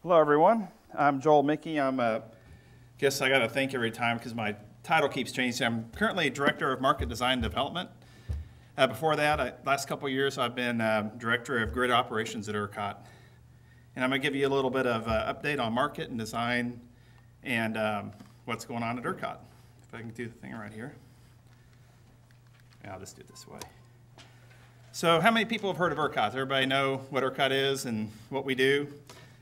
Hello, everyone. I'm Joel Mickey. Guess I got to thank every time because my title keeps changing. I'm currently Director of Market Design and Development. Before that, last couple of years, I've been Director of Grid Operations at ERCOT. And I'm going to give you a little bit of update on market and design and what's going on at ERCOT. If I can do the thing right here. Yeah, I'll just do it this way. So how many people have heard of ERCOT? Everybody know what ERCOT is and what we do?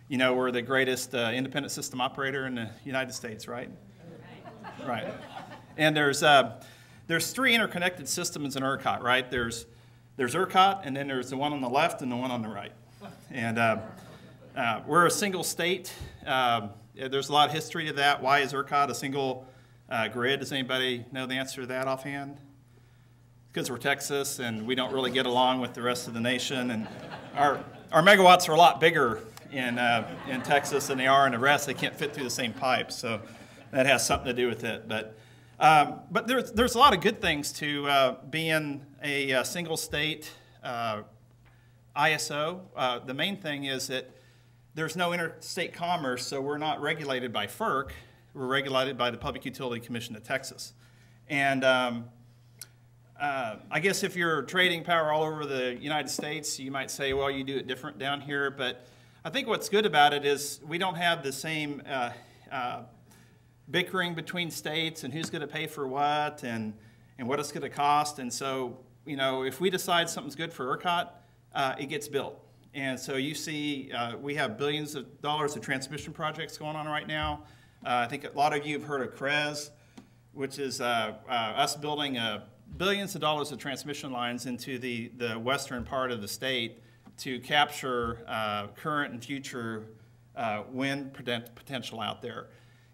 You know, we're the greatest independent system operator in the United States, right? Right. And there's three interconnected systems in ERCOT, right? There's ERCOT, and then there's the one on the left and the one on the right. And we're a single state. There's a lot of history to that. Why is ERCOT a single grid? Does anybody know the answer to that offhand? Because we're Texas, and we don't really get along with the rest of the nation, and our megawatts are a lot bigger in Texas than they are in the rest. They can't fit through the same pipes, so that has something to do with it. But there's a lot of good things to being a single state ISO. The main thing is that there's no interstate commerce, so we're not regulated by FERC. We're regulated by the Public Utility Commission of Texas. And I guess if you're trading power all over the United States, you might say, well, you do it different down here. But I think what's good about it is we don't have the same bickering between states and who's going to pay for what and what it's going to cost. And so, you know, if we decide something's good for ERCOT, it gets built. And so you see we have billions of dollars of transmission projects going on right now. I think a lot of you have heard of CREZ, which is us building billions of dollars of transmission lines into the western part of the state to capture current and future wind potential out there.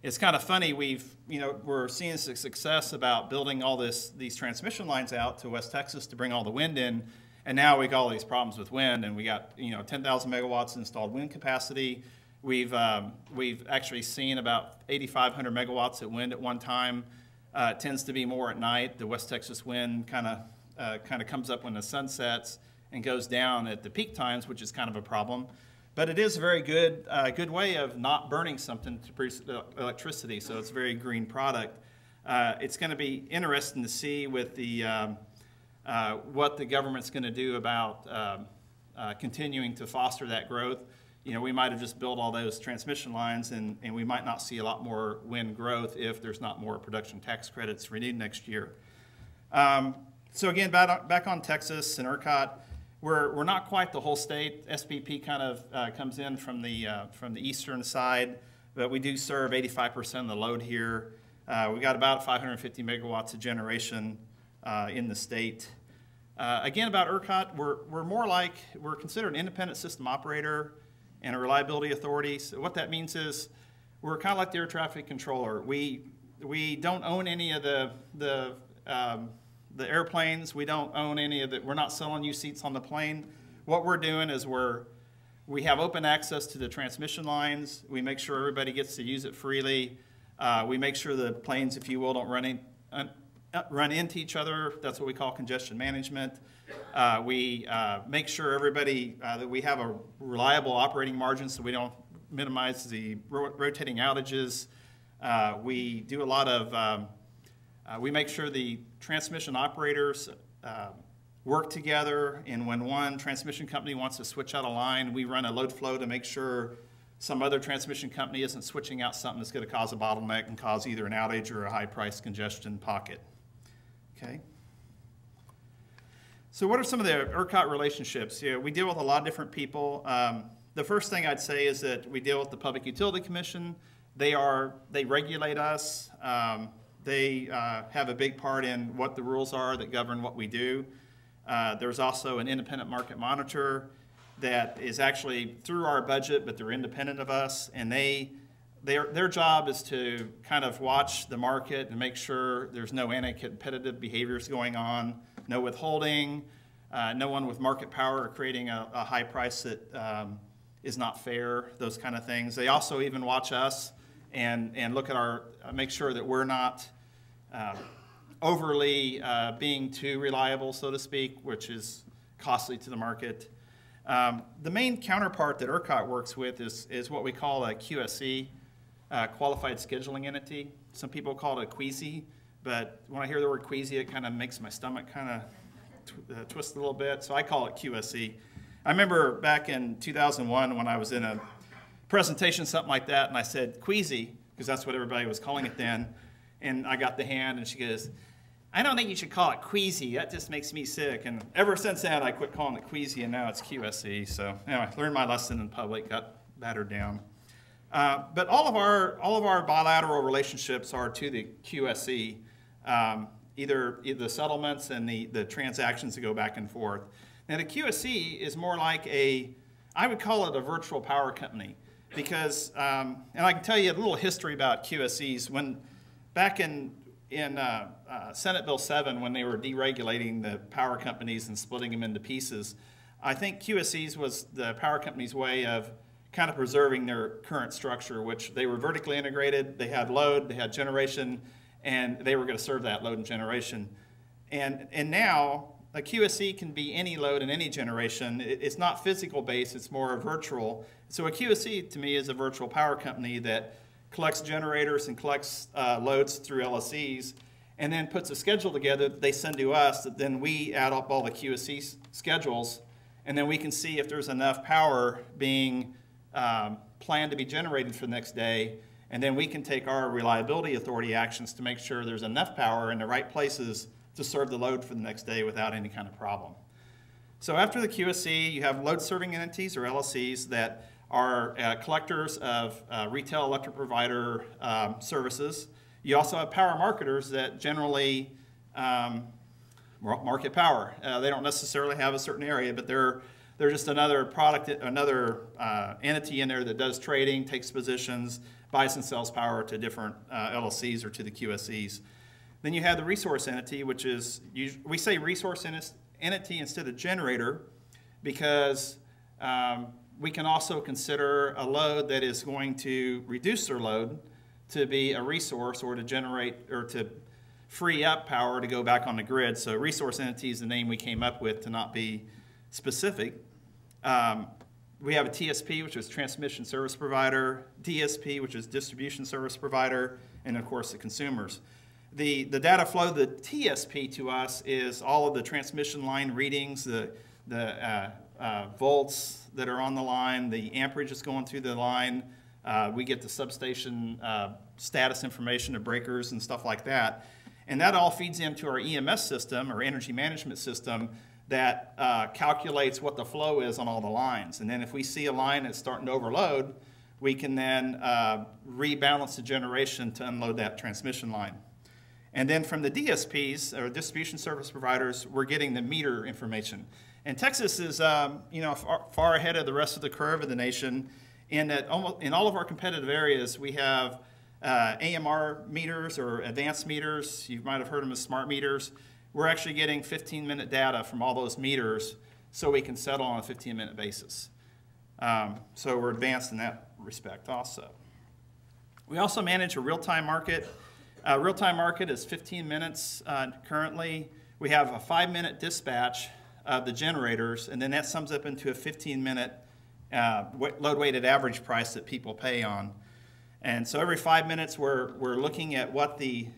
It's kind of funny. We're seeing success about building all these transmission lines out to West Texas to bring all the wind in, and now we got all these problems with wind, and we got 10,000 megawatts installed wind capacity. We've actually seen about 8,500 megawatts of wind at one time. It tends to be more at night. The West Texas wind kind of comes up when the sun sets and goes down at the peak times, which is kind of a problem. But it is a very good way of not burning something to produce electricity, so it's a very green product. It's going to be interesting to see with the what the government's going to do about continuing to foster that growth. We might have just built all those transmission lines, and we might not see a lot more wind growth if there's not more production tax credits renewed next year. So again, back on Texas and ERCOT, we're not quite the whole state. SPP kind of comes in from the eastern side, but we do serve 85% of the load here. We got about 550 megawatts of generation in the state. Again, about ERCOT, we're considered an independent system operator and a reliability authority. So what that means is we're kind of like the air traffic controller. We don't own any of the airplanes. We don't own any of the, we're not selling you seats on the plane. What we're doing is we have open access to the transmission lines. We make sure everybody gets to use it freely. We make sure the planes, if you will, don't run into each other. That's what we call congestion management. We make sure everybody, that we have a reliable operating margin so we don't minimize the rotating outages. We do a lot of, we make sure the transmission operators work together, and when one transmission company wants to switch out a line, we run a load flow to make sure some other transmission company isn't switching out something that's going to cause a bottleneck and cause either an outage or a high-price congestion pocket. Okay. So what are some of the ERCOT relationships? We deal with a lot of different people. The first thing I'd say is that we deal with the Public Utility Commission. They regulate us. They have a big part in what the rules are that govern what we do. There's also an independent market monitor that is actually through our budget, but they're independent of us, and their job is to kind of watch the market and make sure there's no anti-competitive behaviors going on, no withholding, no one with market power creating a high price that is not fair, those kind of things. They also even watch us and look at make sure that we're not overly being too reliable, so to speak, which is costly to the market. The main counterpart that ERCOT works with is what we call a QSE, Qualified Scheduling Entity. Some people call it a queasy, but when I hear the word queasy, it kind of makes my stomach kind of twist a little bit, so I call it QSE. I remember back in 2001 when I was in a presentation, something like that, and I said queasy, because that's what everybody was calling it then, and I got the hand, and she goes, I don't think you should call it queasy. That just makes me sick. And ever since then, I quit calling it queasy, and now it's QSE. So anyway, I learned my lesson in public, got battered down. But all of our bilateral relationships are to the QSE, either the settlements and the transactions that go back and forth. Now the QSE is more like I would call it a virtual power company, because, and I can tell you a little history about QSEs. When back in Senate Bill 7, when they were deregulating the power companies and splitting them into pieces, I think QSEs was the power company's way of kind of preserving their current structure, which they were vertically integrated, they had load, they had generation, and they were going to serve that load and generation. And now a QSE can be any load and any generation. It's not physical based, it's more virtual. So a QSE to me is a virtual power company that collects generators and collects loads through LSEs, and then puts a schedule together that they send to us, that then we add up all the QSE schedules, and then we can see if there's enough power being planned to be generated for the next day, and then we can take our reliability authority actions to make sure there's enough power in the right places to serve the load for the next day without any kind of problem. So after the QSE, you have load serving entities, or LSEs, that are collectors of retail electric provider services. You also have power marketers that generally market power. They don't necessarily have a certain area, but they're just another product, another entity in there that does trading, takes positions, buys and sells power to different LLCs or to the QSEs. Then you have the resource entity, which is, we say resource entity instead of generator, because we can also consider a load that is going to reduce their load to be a resource, or to generate or to free up power to go back on the grid. So resource entity is the name we came up with to not be specific. We have a TSP, which is transmission service provider, DSP, which is distribution service provider, and of course the consumers. The data flow, the TSP to us is all of the transmission line readings, the volts that are on the line, the amperage that's going through the line. We get the substation status information of breakers and stuff like that. And that all feeds into our EMS system, or energy management system, that calculates what the flow is on all the lines. And then if we see a line that's starting to overload, we can then rebalance the generation to unload that transmission line. And then from the DSPs, or distribution service providers, we're getting the meter information. And Texas is far ahead of the rest of the curve of the nation, in that in all of our competitive areas we have AMR meters, or advanced meters. You might have heard them as smart meters. We're actually getting 15-minute data from all those meters, so we can settle on a 15-minute basis. So we're advanced in that respect also. We also manage a real-time market. Real-time market is 15 minutes currently. We have a 5-minute dispatch of the generators, and then that sums up into a 15-minute load-weighted average price that people pay on. And so every 5 minutes we're looking at what the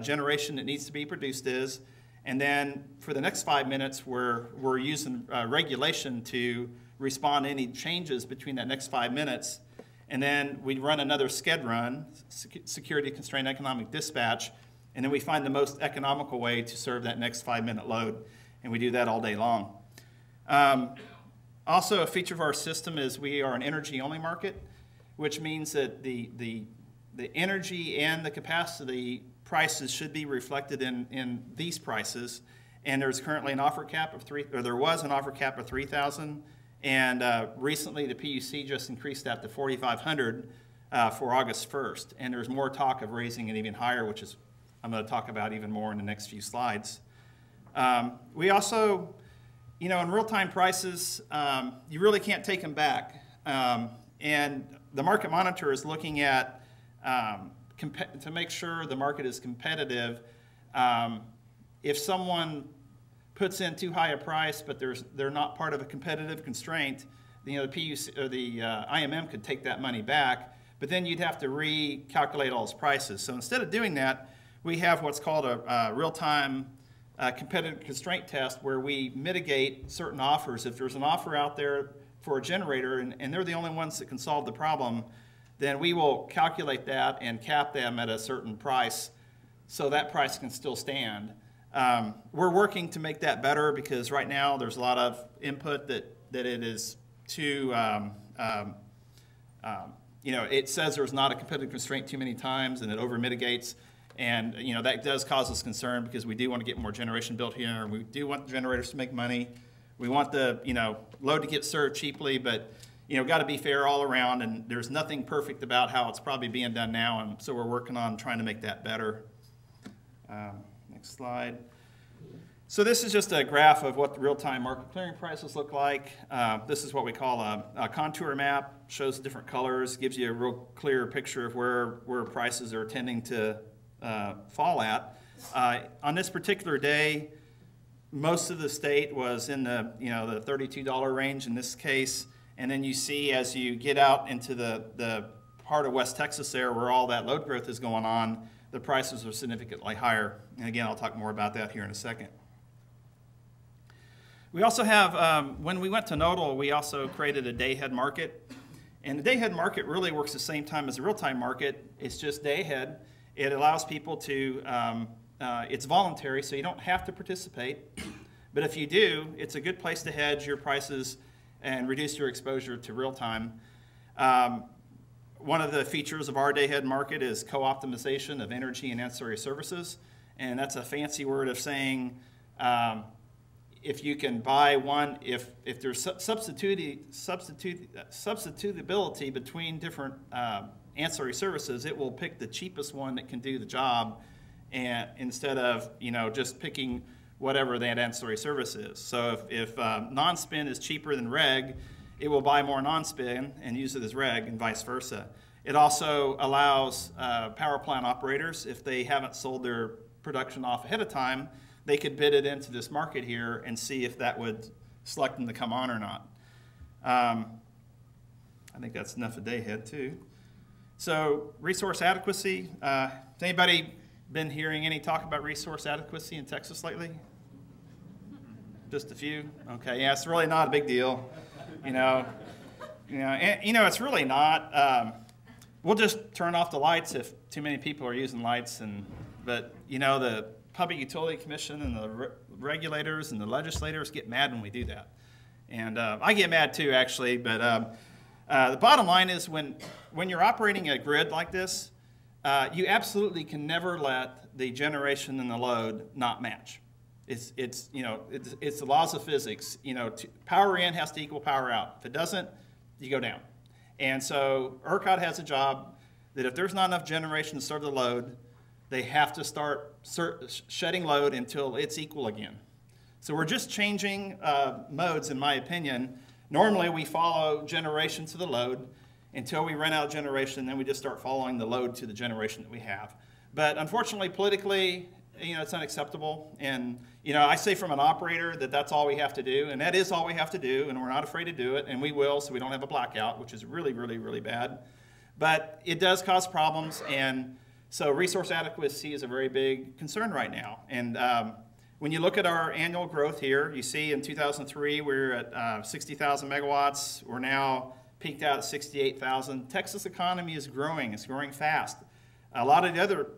generation that needs to be produced is, and then for the next 5 minutes we're using regulation to respond to any changes between that next 5 minutes. And then we run another SCED run, Security Constrained Economic Dispatch, and then we find the most economical way to serve that next 5-minute load, and we do that all day long. Also, a feature of our system is we are an energy-only market, which means that the energy and the capacity prices should be reflected in these prices. And there's currently an offer cap of there was an offer cap of 3,000. And recently the PUC just increased that to 4,500 for August 1st. And there's more talk of raising it even higher, which is I'm going to talk about even more in the next few slides. We also, in real-time prices, you really can't take them back. And the market monitor is looking at, to make sure the market is competitive, if someone puts in too high a price, but they're not part of a competitive constraint, the PUC or the IMM could take that money back, but then you'd have to recalculate all its prices. So instead of doing that, we have what's called a real-time competitive constraint test, where we mitigate certain offers. If there's an offer out there for a generator and they're the only ones that can solve the problem, then we will calculate that and cap them at a certain price so that price can still stand. We're working to make that better, because right now there's a lot of input that it is too, it says there's not a competitive constraint too many times, and it over mitigates. And that does cause us concern, because we do want to get more generation built here, and we do want the generators to make money. We want the load to get served cheaply, but got to be fair all around, and there's nothing perfect about how it's probably being done now, and so we're working on trying to make that better. Next slide. So this is just a graph of what the real-time market clearing prices look like. This is what we call a contour map. Shows the different colors, gives you a real clear picture of where prices are tending to fall at. On this particular day, most of the state was in the the $32 range in this case, and then you see as you get out into the part of West Texas there where all that load growth is going on, the prices are significantly higher. And again, I'll talk more about that here in a second. We also have, when we went to nodal, we also created a day-ahead market. And the day-ahead market really works the same time as the real-time market. It's just day-ahead. It allows people to, it's voluntary, so you don't have to participate. But if you do, it's a good place to hedge your prices and reduce your exposure to real-time. One of the features of our day-ahead market is co-optimization of energy and ancillary services. And that's a fancy word of saying, if you can buy one, if there's substitutability between different ancillary services, it will pick the cheapest one that can do the job, and instead of just picking whatever that ancillary service is. So if non-spin is cheaper than reg, it will buy more non-spin and use it as reg, and vice versa. It also allows power plant operators, if they haven't sold their production off ahead of time, they could bid it into this market here and see if that would select them to come on or not. I think that's enough of day-ahead too. So resource adequacy. Has anybody been hearing any talk about resource adequacy in Texas lately? Just a few? Okay, yeah, it's really not a big deal. It's really not. We'll just turn off the lights if too many people are using lights, but the Public Utility Commission and the regulators and the legislators get mad when we do that. And I get mad too, actually, but the bottom line is when you're operating a grid like this, you absolutely can never let the generation and the load not match. It's the laws of physics. Power in has to equal power out. If it doesn't, you go down. And so ERCOT has a job that if there's not enough generation to serve the load, they have to start shedding load until it's equal again. So we're just changing modes, in my opinion. Normally we follow generation to the load until we run out of generation, then we just start following the load to the generation that we have. But unfortunately, politically, it's unacceptable. And I say from an operator that that's all we have to do, and that is all we have to do, and we're not afraid to do it, and we will, so we don't have a blackout, which is really, really, really bad. But it does cause problems, and so resource adequacy is a very big concern right now. And when you look at our annual growth here, you see in 2003 we were at 60,000 megawatts. We're now peaked out at 68,000. Texas economy is growing. It's growing fast. A lot of the other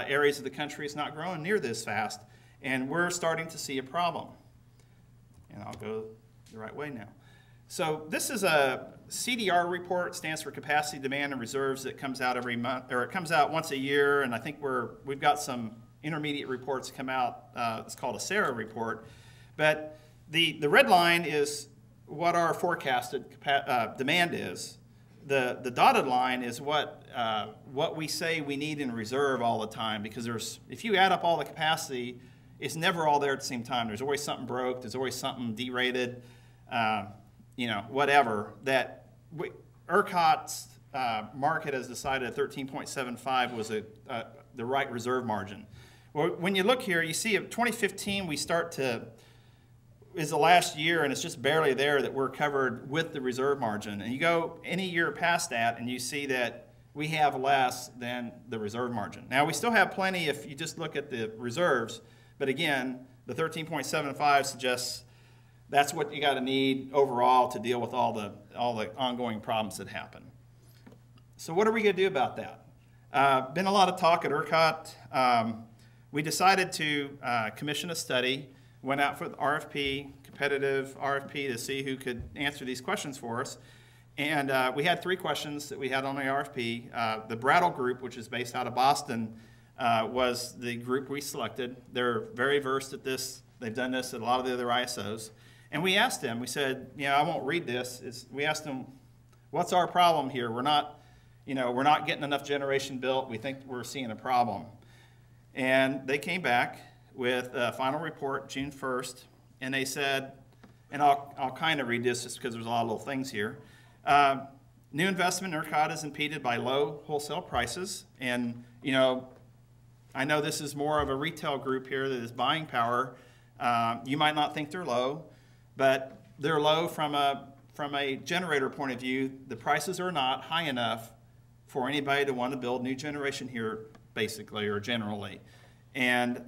areas of the country is not growing near this fast, and we're starting to see a problem. And I'll go the right way now. So this is a CDR report, stands for Capacity, Demand, and Reserves, that comes out every month, or it comes out once a year, and I think we've got some intermediate reports come out. It's called a SARA report. But the red line is what our forecasted demand is. The dotted line is what we say we need in reserve all the time, because if you add up all the capacity, it's never all there at the same time. There's always something broke. There's always something derated. Whatever, that ERCOT's market has decided 13.75 was the right reserve margin. Well, when you look here, you see in 2015 we start to is the last year, and it's just barely there that we're covered with the reserve margin. And you go any year past that, and you see that we have less than the reserve margin. Now, we still have plenty if you just look at the reserves, but again, the 13.75 suggests that's what you got to need overall to deal with all the ongoing problems that happen. So what are we going to do about that? Been a lot of talk at ERCOT. We decided to commission a study, went out for the RFP, competitive RFP, to see who could answer these questions for us. And we had 3 questions that we had on the RFP. The Brattle Group, which is based out of Boston, was the group we selected. They're very versed at this. They've done this at a lot of the other ISOs. And we asked them, we said, I won't read this. We asked them, what's our problem here? We're not getting enough generation built. We think we're seeing a problem. And they came back with a final report June 1st, and they said, and I'll kind of read this just because there's a lot of little things here. New investment in ERCOT is impeded by low wholesale prices. And, I know this is more of a retail group here that is buying power. You might not think they're low, but they're low from a generator point of view. The prices are not high enough for anybody to want to build new generation here, basically, or generally. And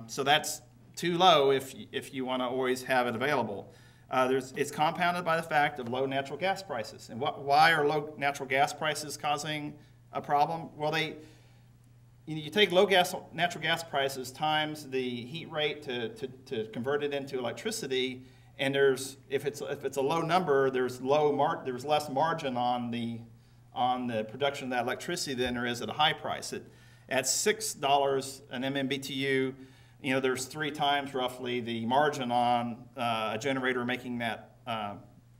so that's too low if you want to always have it available. It's compounded by the fact of low natural gas prices. And why are low natural gas prices causing a problem? Well, you take low natural gas prices times the heat rate to convert it into electricity, and if it's a low number, there's less margin on the production of that electricity than there is at a high price. At $6 an MMBTU, there's 3 times roughly the margin on a generator making that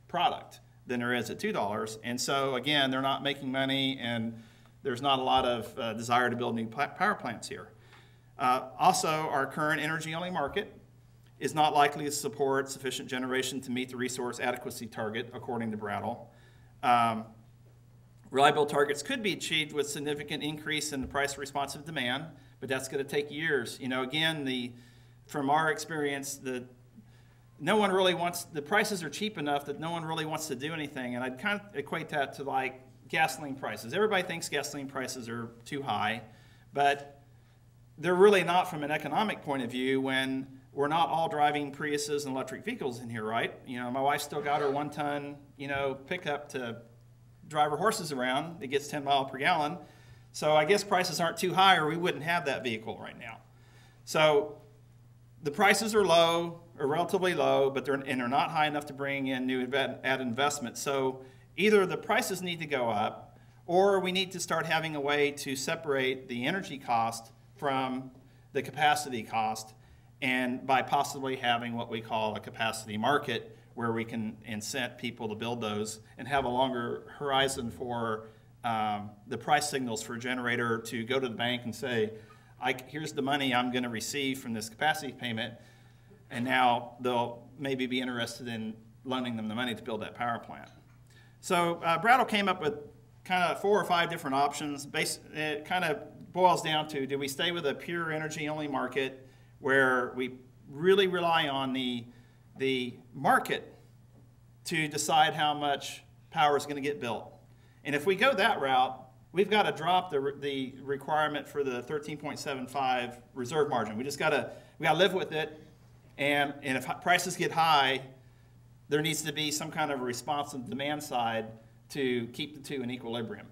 product than there is at $2. And so again, they're not making money, and there's not a lot of desire to build new power plants here. Also, our current energy-only market is not likely to support sufficient generation to meet the resource adequacy target, according to Brattle. Reliability targets could be achieved with significant increase in the price-responsive demand, but that's going to take years. Again, from our experience, no one really wants, the prices are cheap enough that no one really wants to do anything, and I'd kind of equate that to like gasoline prices. Everybody thinks gasoline prices are too high, but they're really not from an economic point of view when we're not all driving Priuses and electric vehicles in here, right? My wife still got her 1-ton, pickup to drive her horses around. It gets 10 miles per gallon. So I guess prices aren't too high, or we wouldn't have that vehicle right now. So the prices are low, or relatively low, but they're not high enough to bring in new added investment. So either the prices need to go up, or we need to start having a way to separate the energy cost from the capacity cost, and by possibly having what we call a capacity market, where we can incent people to build those and have a longer horizon for the price signals for a generator to go to the bank and say, here's the money I'm going to receive from this capacity payment, and now they'll maybe be interested in loaning them the money to build that power plant. So Brattle came up with kind of 4 or 5 different options. It kind of boils down to, do we stay with a pure energy-only market where we really rely on the market to decide how much power is going to get built? And if we go that route, we've got to drop the requirement for the 13.75 reserve margin. We got to live with it, and if prices get high, there needs to be some kind of responsive demand side to keep the two in equilibrium.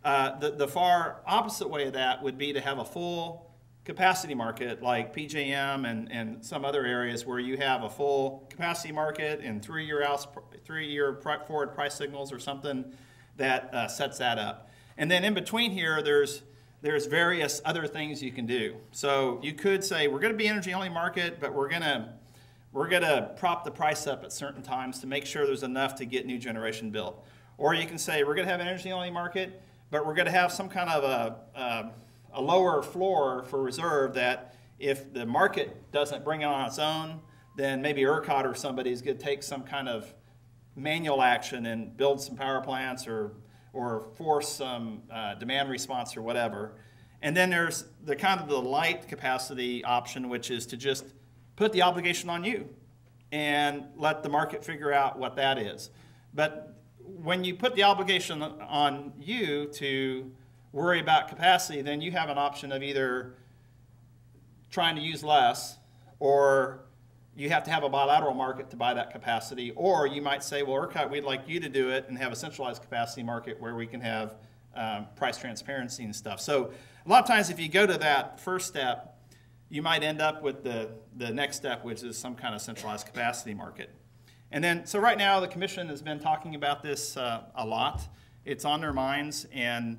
The far opposite way of that would be to have a full capacity market like PJM and some other areas where you have a full capacity market and 3-year forward price signals or something that sets that up. And then in between here, there's various other things you can do. So you could say, we're going to be energy-only market, but we're going to prop the price up at certain times to make sure there's enough to get new generation built. Or you can say, we're going to have an energy-only market, but we're going to have some kind of a lower floor for reserve that if the market doesn't bring it on its own, then maybe ERCOT or somebody is going to take some kind of manual action and build some power plants or force some demand response or whatever. And then there's the light capacity option, which is to just put the obligation on you. and let the market figure out what that is. But when you put the obligation on you to worry about capacity, then you have an option of either trying to use less, or you have to have a bilateral market to buy that capacity, or you might say, well, ERCOT, we'd like you to do it and have a centralized capacity market where we can have price transparency and stuff. So a lot of times if you go to that first step, you might end up with the next step, which is some kind of centralized capacity market. And then, so right now the Commission has been talking about this a lot. It's on their minds, and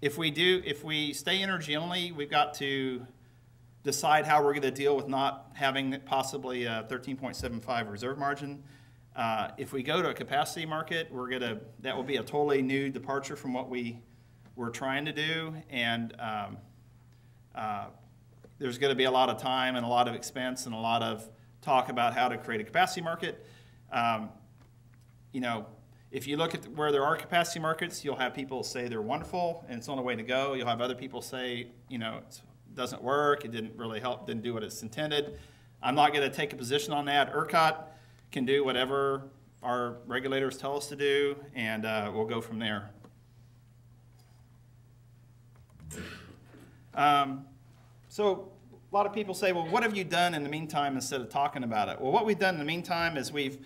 if we stay energy only, we've got to decide how we're going to deal with not having possibly a 13.75 reserve margin. If we go to a capacity market, that will be a totally new departure from what we were trying to do, and there's going to be a lot of time and a lot of expense and a lot of talk about how to create a capacity market. You know, if you look at where there are capacity markets, you'll have people say they're wonderful and it's on the way to go. You'll have other people say, you know, it doesn't work, it didn't really help, didn't do what it's intended. I'm not going to take a position on that. ERCOT can do whatever our regulators tell us to do, and we'll go from there. So a lot of people say, well, what have you done in the meantime instead of talking about it? Well, what we've done in the meantime is we've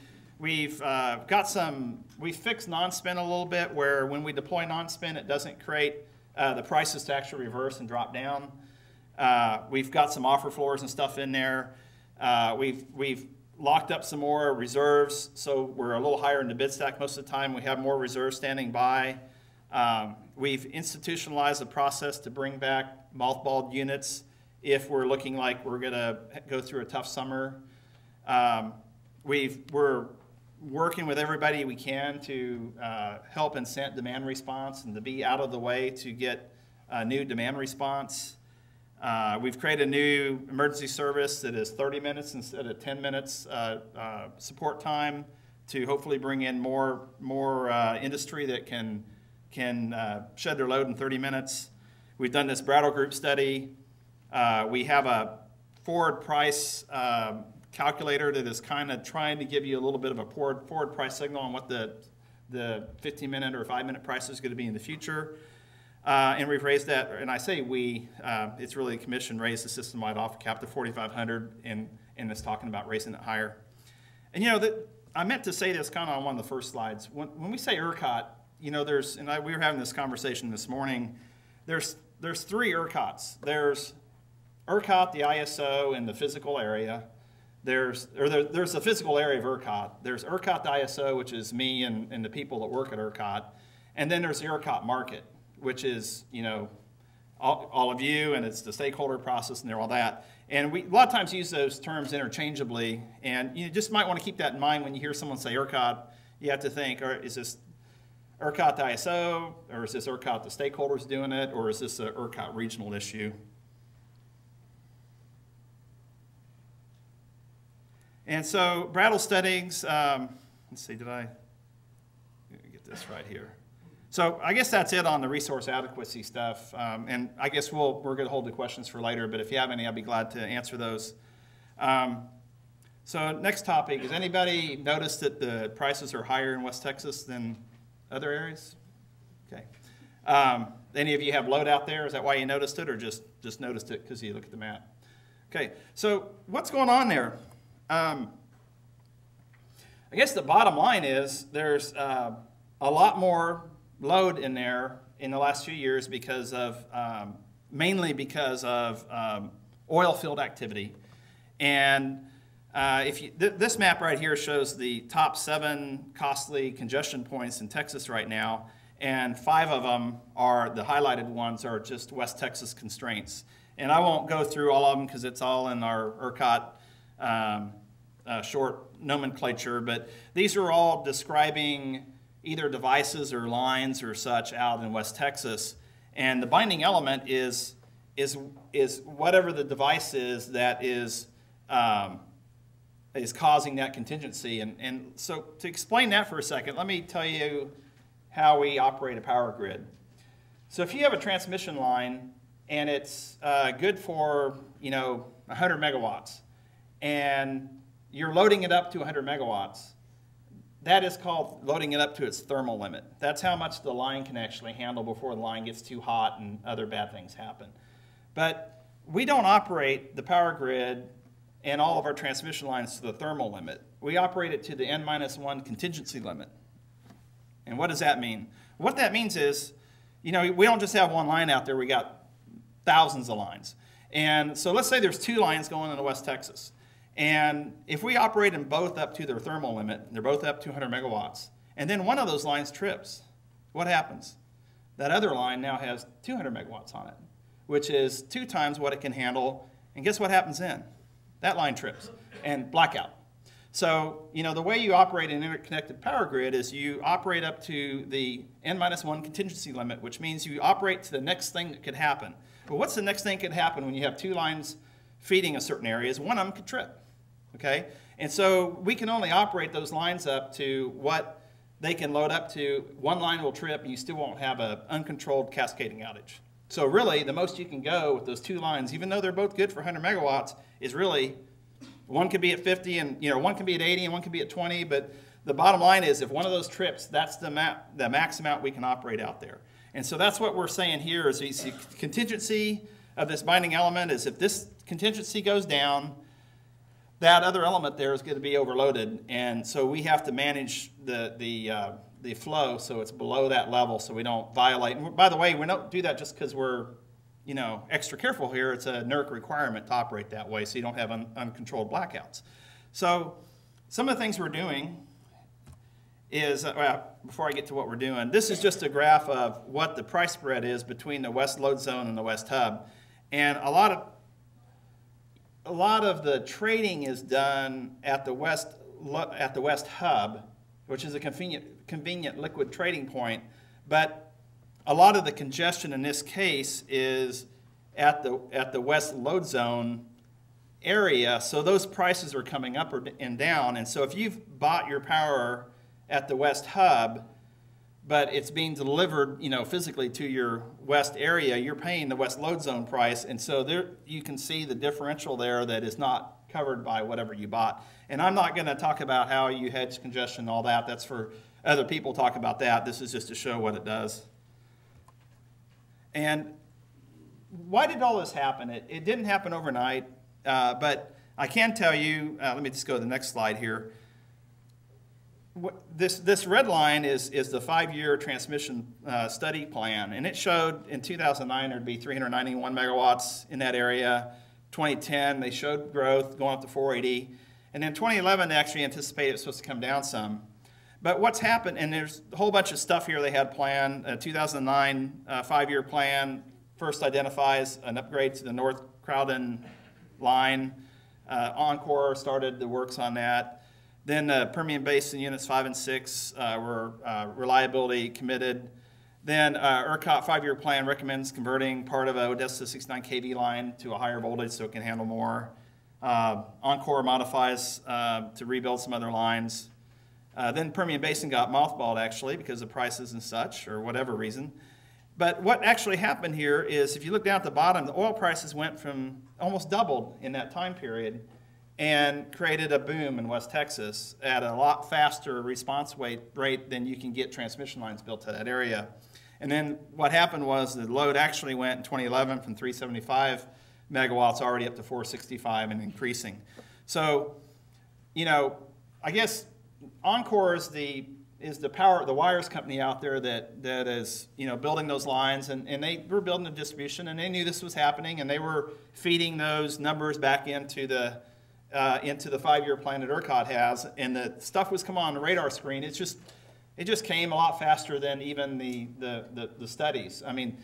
fixed non-spin a little bit, where when we deploy non-spin, it doesn't create the prices to actually reverse and drop down. We've got some offer floors and stuff in there. We've locked up some more reserves, so we're a little higher in the bid stack most of the time. We have more reserves standing by. We've institutionalized the process to bring back mothballed units if we're looking like we're going to go through a tough summer. We're working with everybody we can to help incent demand response and to be out of the way to get new demand response. We've created a new emergency service that is 30 minutes instead of 10 minutes support time to hopefully bring in more industry that can shed their load in 30 minutes. We've done this Brattle Group study. We have a forward price calculator that is kind of trying to give you a little bit of a forward price signal on what the 15-minute or 5-minute price is going to be in the future. And we've raised that, and I say we, it's really the Commission raised the system-wide offer cap to 4,500, and it's talking about raising it higher. And you know, I meant to say this kind of on one of the first slides. When we say ERCOT, you know, we were having this conversation this morning. There's 3 ERCOTs. There's ERCOT, the ISO, and the physical area. There's the physical area of ERCOT. There's ERCOT, the ISO, which is me and the people that work at ERCOT. And then there's the ERCOT market, which is, you know, all of you, and it's the stakeholder process and all that. And we a lot of times use those terms interchangeably, and you just might want to keep that in mind when you hear someone say ERCOT. You have to think, is this ERCOT the ISO, or is this ERCOT the stakeholders doing it, or is this an ERCOT regional issue? And so Brattle studies, let's see, did I get this right here? So I guess that's it on the resource adequacy stuff. And I guess we're going to hold the questions for later, but if you have any, I'll be glad to answer those. So next topic, has anybody noticed that the prices are higher in West Texas than other areas? Okay. Any of you have load out there? Is that why you noticed it, or just noticed it because you look at the map? Okay, so what's going on there? I guess the bottom line is there's a lot more load in there in the last few years because of, mainly because of oil field activity. And this map right here shows the top 7 costly congestion points in Texas right now, and 5 of them are, the highlighted ones are just West Texas constraints. And I won't go through all of them because it's all in our ERCOT short nomenclature, but these are all describing either devices or lines or such out in West Texas. And the binding element is whatever the device is that is causing that contingency. And so to explain that for a second, let me tell you how we operate a power grid. So if you have a transmission line and it's good for, you know, 100 megawatts, and you're loading it up to 100 megawatts. That is called loading it up to its thermal limit. That's how much the line can actually handle before the line gets too hot and other bad things happen. But we don't operate the power grid and all of our transmission lines to the thermal limit. We operate it to the N-1 contingency limit. And what does that mean? What that means is, we don't just have one line out there, we got thousands of lines. And so let's say there's 2 lines going into West Texas. And if we operate them both up to their thermal limit, they're both up to 100 megawatts, and then one of those lines trips, what happens? That other line now has 200 megawatts on it, which is 2 times what it can handle. And guess what happens then? That line trips and blackout. So, the way you operate an interconnected power grid is you operate up to the N-1 contingency limit, which means you operate to the next thing that could happen. But what's the next thing that could happen when you have 2 lines feeding a certain area? Is one of them could trip, okay? And so we can only operate those lines up to what they can load up to. One line will trip and you still won't have an uncontrolled cascading outage. So really, the most you can go with those 2 lines, even though they're both good for 100 megawatts, is really one could be at 50 and one can be at 80 and one can be at 20, but the bottom line is if one of those trips, that's the max amount we can operate out there. And so that's what we're saying here is you see contingency of this binding element is if this contingency goes down, that other element there is going to be overloaded. And so we have to manage the flow so it's below that level so we don't violate. And by the way, we don't do that just because we're extra careful here. It's a NERC requirement to operate that way so you don't have uncontrolled blackouts. So some of the things we're doing is, before I get to what we're doing, this is just a graph of what the price spread is between the west load zone and the west hub. And a lot of the trading is done at the west hub, which is a convenient liquid trading point, but a lot of the congestion in this case is at the west load zone area, so those prices are coming up and down. And so if you've bought your power at the west hub, but it's being delivered, physically to your west area, you're paying the west load zone price, and so there you can see the differential there that is not covered by whatever you bought. And I'm not going to talk about how you hedge congestion and all that. That's for other people to talk about that. This is just to show what it does. And why did all this happen? It didn't happen overnight, but I can tell you, let me just go to the next slide here. This red line is the 5-year transmission study plan, and it showed in 2009 there'd be 391 megawatts in that area. 2010, they showed growth going up to 480, and then 2011 they actually anticipated it's supposed to come down some. But what's happened, and there's a whole bunch of stuff here they had planned. 2009 5-year plan first identifies an upgrade to the North Crowden line. Encore started the works on that. Then Permian Basin Units 5 and 6 were reliability committed. Then ERCOT 5-year plan recommends converting part of Odessa 69 kV line to a higher voltage so it can handle more. Encore modifies to rebuild some other lines. Then Permian Basin got mothballed, actually, because of prices and such, or whatever reason. But what actually happened here is, if you look down at the bottom, the oil prices went from almost doubled in that time period and created a boom in West Texas at a lot faster response rate than you can get transmission lines built to that area. And then what happened was the load actually went in 2011 from 375 megawatts already up to 465 and increasing. So, I guess Encore is the wires company out there that is building those lines, and they were building the distribution, and they knew this was happening, and they were feeding those numbers back into the 5-year plan that ERCOT has, and the stuff was coming on the radar screen. It just came a lot faster than even the studies. I mean,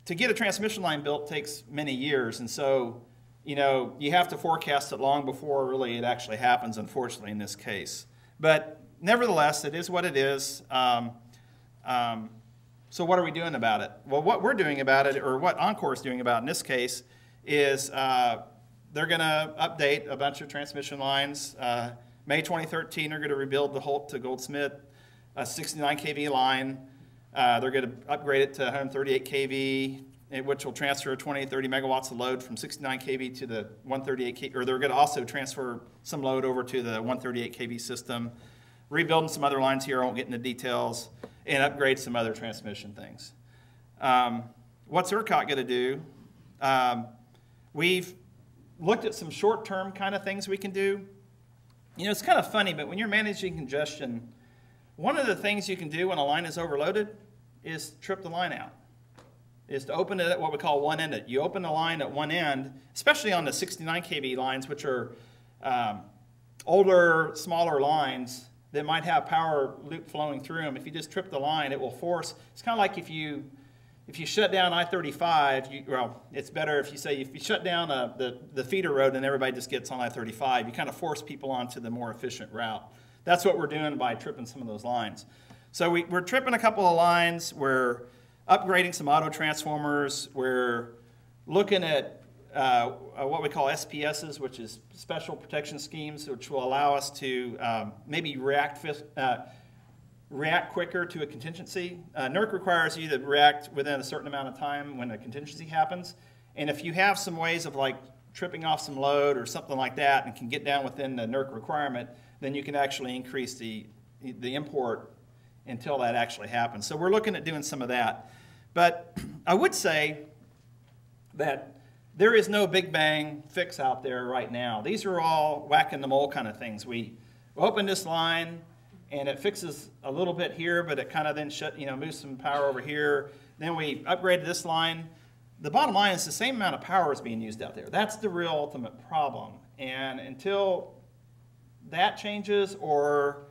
to get a transmission line built takes many years, and so you have to forecast it long before really it actually happens, unfortunately, in this case. But nevertheless, it is what it is. So what are we doing about it? Well, what we're doing about it, or what Encore is doing about it in this case, is they're going to update a bunch of transmission lines. May 2013, they're going to rebuild the Holt to Goldsmith, a 69 kV line. They're going to upgrade it to 138 kV which will transfer 20, 30 megawatts of load from 69 kV to the 138 kV, or they're going to also transfer some load over to the 138 kV system, rebuilding some other lines here, I won't get into details, and upgrade some other transmission things. What's ERCOT going to do? We've looked at some short-term kind of things we can do. You know, it's kind of funny, but when you're managing congestion, one of the things you can do when a line is overloaded is trip the line out, is to open it at what we call one-ended. You open the line at one end, especially on the 69 kV lines, which are older, smaller lines that might have power loop flowing through them. If you just trip the line, it will force. It's kind of like if you shut down I-35, well, it's better if you say if you shut down the feeder road and everybody just gets on I-35, you kind of force people onto the more efficient route. That's what we're doing by tripping some of those lines. So we're tripping a couple of lines. We're upgrading some auto transformers. We're looking at what we call SPSs, which is special protection schemes, which will allow us to maybe react quicker to a contingency. NERC requires you to react within a certain amount of time when a contingency happens. And if you have some ways of like tripping off some load or something like that and can get down within the NERC requirement, then you can actually increase the import until that actually happens. So we're looking at doing some of that. But I would say that there is no big bang fix out there right now. These are all whack-in-the-mole kind of things. We open this line, and it fixes a little bit here, but it kind of then moves some power over here. Then we upgraded this line. The bottom line is the same amount of power is being used out there. That's the real ultimate problem. And until that changes or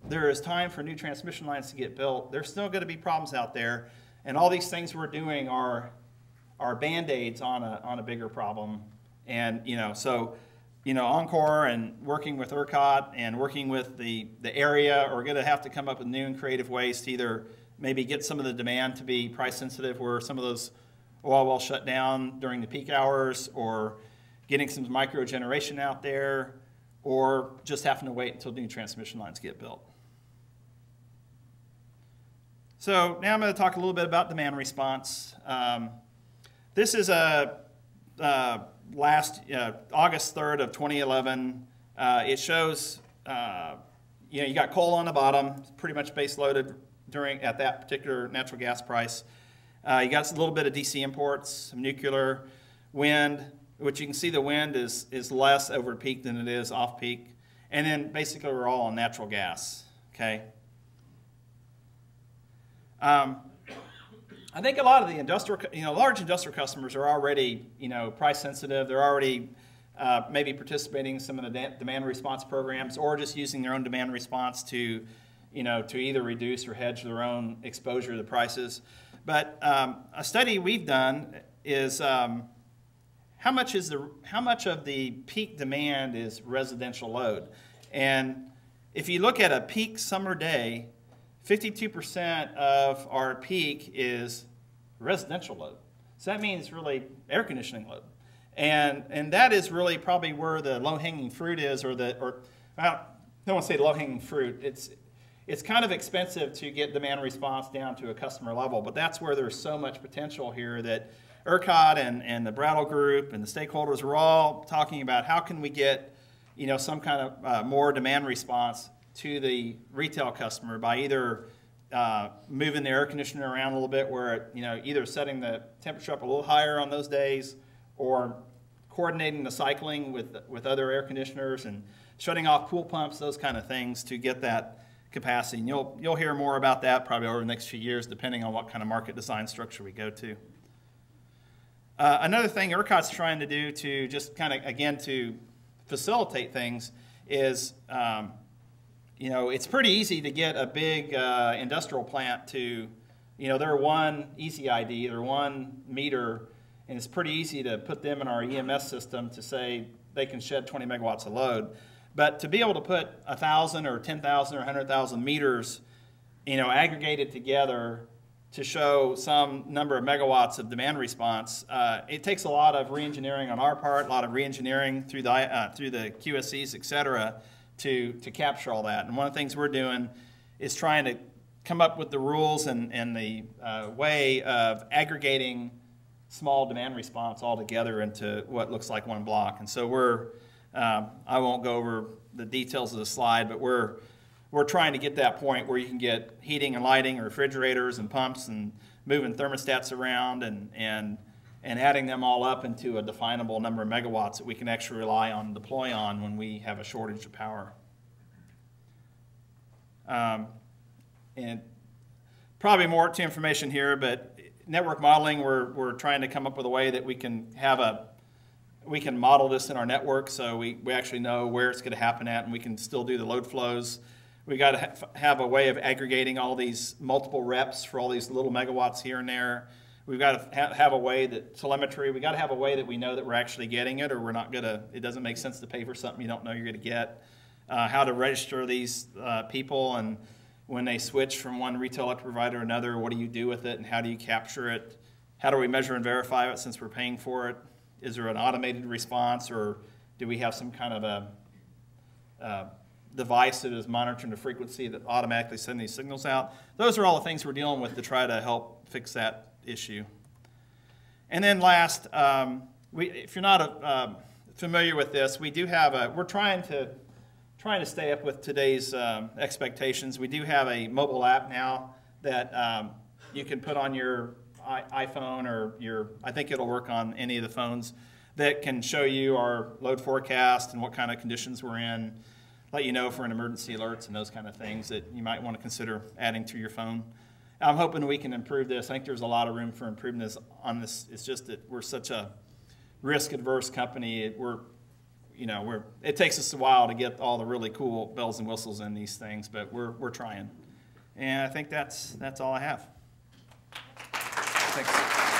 there is time for new transmission lines to get built, there's still going to be problems out there. And all these things we're doing are Band-Aids on a bigger problem. And, so Encore and working with ERCOT and working with the area are going to have to come up with new and creative ways to either maybe get some of the demand to be price sensitive where some of those oil wells shut down during the peak hours, or getting some micro generation out there, or just having to wait until new transmission lines get built. So now I'm going to talk a little bit about demand response. This is August 3rd of 2011. It shows, you got coal on the bottom, pretty much base loaded at that particular natural gas price. You got a little bit of DC imports, some nuclear, wind, which you can see the wind is less over peak than it is off peak. And then basically we're all on natural gas, okay? I think a lot of the industrial, large industrial customers are already, price sensitive. They're already maybe participating in some of the demand response programs, or just using their own demand response to either reduce or hedge their own exposure to the prices. But a study we've done is how much of the peak demand is residential load. And if you look at a peak summer day, 52% of our peak is residential load. So that means really air conditioning load. And that is really probably where the low-hanging fruit is, I don't want to say low-hanging fruit. It's kind of expensive to get demand response down to a customer level, but that's where there's so much potential here that ERCOT and the Brattle Group and the stakeholders are all talking about how can we get some kind of more demand response to the retail customer by either moving the air conditioner around a little bit, where either setting the temperature up a little higher on those days, or coordinating the cycling with other air conditioners and shutting off pool pumps, those kind of things to get that capacity. And you'll hear more about that probably over the next few years, depending on what kind of market design structure we go to. Another thing ERCOT's trying to do to just kind of, again, to facilitate things is it's pretty easy to get a big industrial plant to, they're one easy ID, they're one meter, and it's pretty easy to put them in our EMS system to say they can shed 20 megawatts of load. But to be able to put 1,000 or 10,000 or 100,000 meters, aggregated together to show some number of megawatts of demand response, it takes a lot of re-engineering on our part, a lot of re-engineering through the QSCs, et cetera, to capture all that. And one of the things we're doing is trying to come up with the rules and the way of aggregating small demand response all together into what looks like one block. And so we're, I won't go over the details of the slide, but we're trying to get that point where you can get heating and lighting, refrigerators and pumps, and moving thermostats around and adding them all up into a definable number of megawatts that we can actually rely on and deploy on when we have a shortage of power. And probably more to information here, but network modeling, we're trying to come up with a way that we can model this in our network, so we actually know where it's going to happen at, and we can still do the load flows. We got to have a way of aggregating all these multiple reps for all these little megawatts here and there. We've got to have a way that telemetry, we got to have a way that we know that we're actually getting it, or we're not going to, it doesn't make sense to pay for something you don't know you're going to get. How to register these people, and when they switch from one retail electric provider to another, what do you do with it, and how do you capture it? How do we measure and verify it since we're paying for it? Is there an automated response, or do we have some kind of a device that is monitoring the frequency that automatically sends these signals out? Those are all the things we're dealing with to try to help fix that issue. And then last, if you're not familiar with this, we do have we're trying to stay up with today's expectations. We do have a mobile app now that you can put on your iPhone or I think it'll work on any of the phones, that can show you our load forecast and what kind of conditions we're in, let you know for an emergency alerts and those kind of things that you might want to consider adding to your phone. I'm hoping we can improve this. I think there's a lot of room for improving this on this. It's just that we're such a risk-adverse company. It takes us a while to get all the really cool bells and whistles in these things, but we're trying. And I think that's all I have. Thanks.